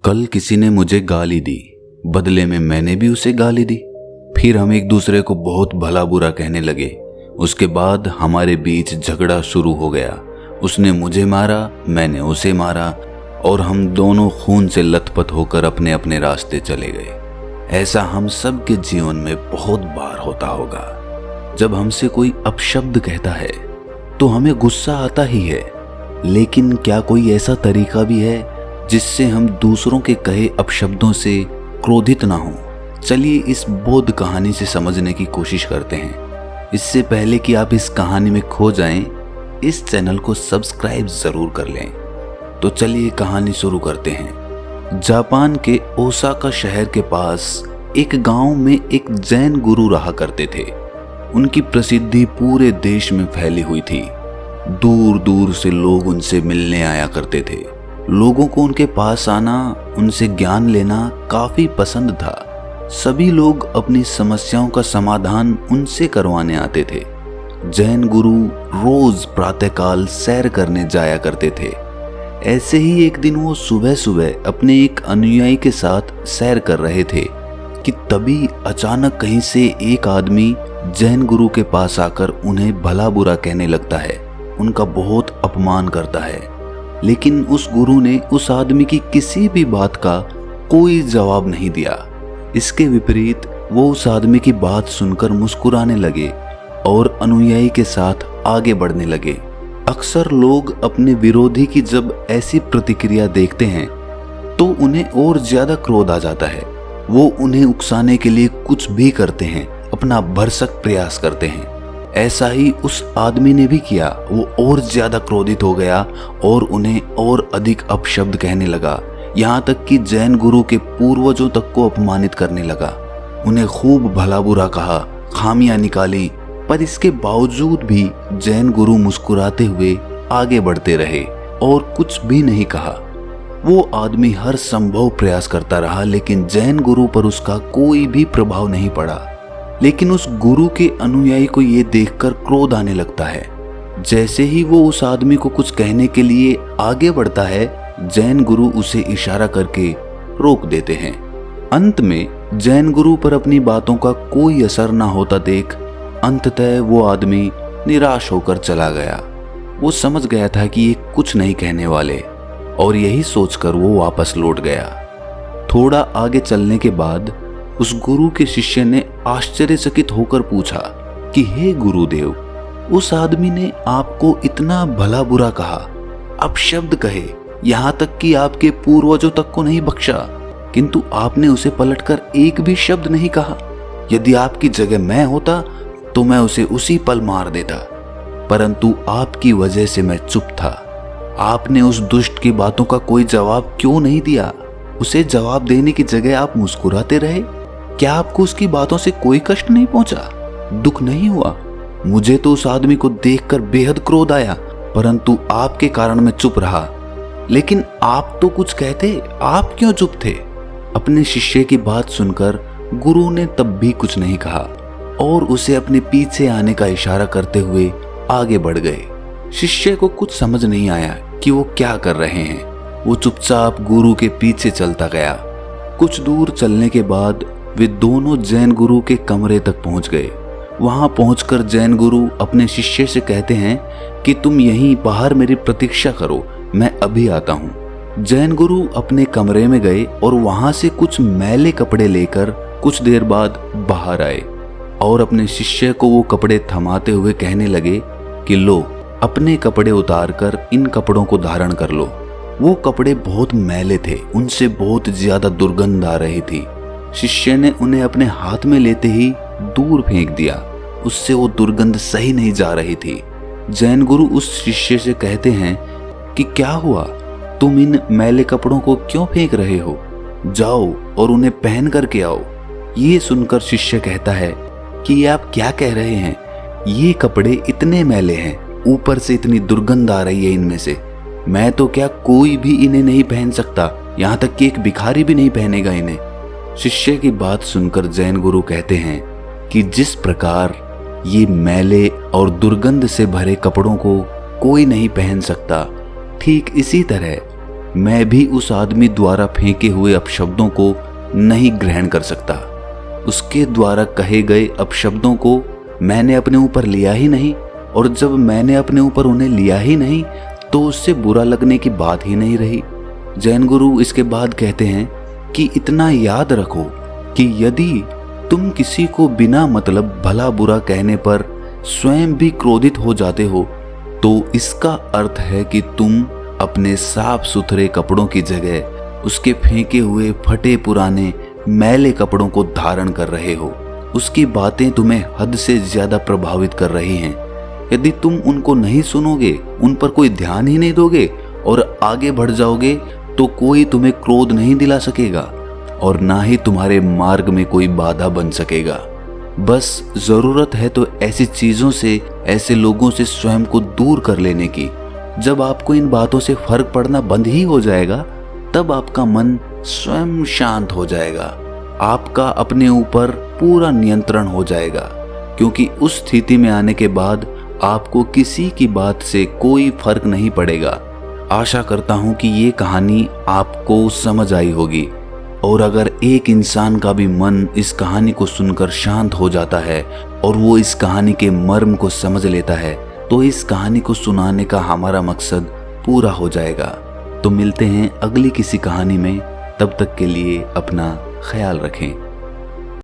कल किसी ने मुझे गाली दी, बदले में मैंने भी उसे गाली दी। फिर हम एक दूसरे को बहुत भला बुरा कहने लगे। उसके बाद हमारे बीच झगड़ा शुरू हो गया। उसने मुझे मारा, मैंने उसे मारा और हम दोनों खून से लथपथ होकर अपने अपने रास्ते चले गए। ऐसा हम सब के जीवन में बहुत बार होता होगा। जब हमसे कोई अपशब्द कहता है तो हमें गुस्सा आता ही है, लेकिन क्या कोई ऐसा तरीका भी है जिससे हम दूसरों के कहे अपशब्दों से क्रोधित ना हों? चलिए इस बोध कहानी से समझने की कोशिश करते हैं। इससे पहले कि आप इस कहानी में खो जाएं, इस चैनल को सब्सक्राइब जरूर कर लें। तो चलिए कहानी शुरू करते हैं। जापान के ओसाका शहर के पास एक गांव में एक जैन गुरु रहा करते थे। उनकी प्रसिद्धि पूरे देश में फैली हुई थी। दूर दूर से लोग उनसे मिलने आया करते थे। लोगों को उनके पास आना, उनसे ज्ञान लेना काफी पसंद था। सभी लोग अपनी समस्याओं का समाधान उनसे करवाने आते थे। जैन गुरु रोज प्रातःकाल सैर करने जाया करते थे। ऐसे ही एक दिन वो सुबह सुबह अपने एक अनुयायी के साथ सैर कर रहे थे कि तभी अचानक कहीं से एक आदमी जैन गुरु के पास आकर उन्हें भला बुरा कहने लगता है, उनका बहुत अपमान करता है। लेकिन उस गुरु ने उस आदमी की किसी भी बात का कोई जवाब नहीं दिया। इसके विपरीत वो उस आदमी की बात सुनकर मुस्कुराने लगे और अनुयायी के साथ आगे बढ़ने लगे। अक्सर लोग अपने विरोधी की जब ऐसी प्रतिक्रिया देखते हैं तो उन्हें और ज्यादा क्रोध आ जाता है। वो उन्हें उकसाने के लिए कुछ भी करते हैं, अपना भरसक प्रयास करते हैं। ऐसा ही उस आदमी ने भी किया। वो और ज्यादा क्रोधित हो गया और उन्हें और अधिक अपशब्द कहने लगा, यहाँ तक कि जैन गुरु के पूर्वजों तक को अपमानित करने लगा। उन्हें खूब भला बुरा कहा, खामियां निकाली, पर इसके बावजूद भी जैन गुरु मुस्कुराते हुए आगे बढ़ते रहे और कुछ भी नहीं कहा। वो आदमी हर संभव प्रयास करता रहा, लेकिन जैन गुरु पर उसका कोई भी प्रभाव नहीं पड़ा। लेकिन उस गुरु के अनुयायी को ये देखकर क्रोध आने लगता है। जैसे ही वो उस आदमी को कुछ कहने के लिए आगे बढ़ता है, जैन गुरु उसे इशारा करके रोक देते हैं। अंत में जैन गुरु पर अपनी बातों का कोई असर ना होता देख अंततः वो आदमी निराश होकर चला गया। वो समझ गया था कि ये कुछ नहीं कहने वाले और यही सोचकर वो वापस लौट गया। थोड़ा आगे चलने के बाद उस गुरु के शिष्य ने आश्चर्यचकित होकर पूछा कि हे गुरुदेव, उस आदमी ने आपको इतना भला बुरा कहा, अपशब्द कहे, यहाँ तक कि आपके पूर्वजों तक को नहीं बख्शा, किंतु आपने उसे पलटकर एक भी शब्द नहीं कहा। यदि आपकी जगह मैं होता तो मैं उसे उसी पल मार देता, परंतु आपकी वजह से मैं चुप था। आपने उस दुष्ट की बातों का कोई जवाब क्यों नहीं दिया? उसे जवाब देने की जगह आप मुस्कुराते रहे। क्या आपको उसकी बातों से कोई कष्ट नहीं पहुंचा, दुख नहीं हुआ? मुझे तो उस आदमी को देखकर बेहद क्रोध आया, परंतु आपके कारण मैं चुप रहा। लेकिन आप तो कुछ कहते, आप क्यों चुप थे? अपने शिष्य की बात सुनकर गुरु ने तब भी कुछ नहीं कहा और उसे अपने पीछे आने का इशारा करते हुए आगे बढ़ गए। शिष्य को कुछ समझ नहीं आया कि वो क्या कर रहे हैं। वो चुपचाप गुरु के पीछे चलता गया। कुछ दूर चलने के बाद वे दोनों जैन गुरु के कमरे तक पहुंच गए। वहां पहुंचकर जैन गुरु अपने शिष्य से कहते हैं कि तुम यहीं बाहर मेरी प्रतीक्षा करो, मैं अभी आता हूं। जैन गुरु अपने कमरे में गए और वहां से कुछ मैले कपड़े लेकर कुछ देर बाद बाहर आए और अपने शिष्य को वो कपड़े थमाते हुए कहने लगे कि लो, अपने कपड़े उतारकर इन कपड़ों को धारण कर लो। वो कपड़े बहुत मैले थे, उनसे बहुत ज्यादा दुर्गंध आ रही थी। शिष्य ने उन्हें अपने हाथ में लेते ही दूर फेंक दिया। उससे वो दुर्गंध सही नहीं जा रही थी। जैन गुरु उस शिष्य से कहते हैं कि क्या हुआ, तुम इन मैले कपड़ों को क्यों फेंक रहे हो? जाओ और उन्हें पहन करके आओ। ये सुनकर शिष्य कहता है कि ये आप क्या कह रहे हैं? ये कपड़े इतने मैले हैं, ऊपर से इतनी दुर्गंध आ रही है इनमें से। मैं तो क्या, कोई भी इन्हें नहीं पहन सकता, यहाँ तक कि एक भिखारी भी नहीं पहनेगा इन्हें। शिष्य की बात सुनकर जैन गुरु कहते हैं कि जिस प्रकार ये मैले और दुर्गंध से भरे कपड़ों को कोई नहीं पहन सकता, ठीक इसी तरह मैं भी उस आदमी द्वारा फेंके हुए अपशब्दों को नहीं ग्रहण कर सकता। उसके द्वारा कहे गए अपशब्दों को मैंने अपने ऊपर लिया ही नहीं, और जब मैंने अपने ऊपर उन्हें लिया ही नहीं तो उससे बुरा लगने की बात ही नहीं रही। जैन गुरु इसके बाद कहते हैं कि इतना याद रखो कि यदि तुम किसी को बिना मतलब भला बुरा कहने पर स्वयं भी क्रोधित हो जाते हो तो इसका अर्थ है कि तुम अपने साफ सुथरे कपड़ों की जगह उसके फेंके हुए फटे पुराने मैले कपड़ों को धारण कर रहे हो। उसकी बातें तुम्हें हद से ज्यादा प्रभावित कर रही हैं। यदि तुम उनको नहीं सुनोगे, उन पर कोई ध्यान ही नहीं दोगे और आगे बढ़ जाओगे तो कोई तुम्हें क्रोध नहीं दिला सकेगा और ना ही तुम्हारे मार्ग में कोई बाधा बन सकेगा। बस जरूरत है तो ऐसी चीजों से, ऐसे लोगों से स्वयं को दूर कर लेने की। जब आपको इन बातों से फर्क पड़ना बंद ही हो जाएगा तब आपका मन स्वयं शांत हो जाएगा, आपका अपने ऊपर पूरा नियंत्रण हो जाएगा, क्योंकि उस स्थिति में आने के बाद आपको किसी की बात से कोई फर्क नहीं पड़ेगा। आशा करता हूं कि ये कहानी आपको समझ आई होगी, और अगर एक इंसान का भी मन इस कहानी को सुनकर शांत हो जाता है और वो इस कहानी के मर्म को समझ लेता है तो इस कहानी को सुनाने का हमारा मकसद पूरा हो जाएगा। तो मिलते हैं अगली किसी कहानी में, तब तक के लिए अपना ख्याल रखें।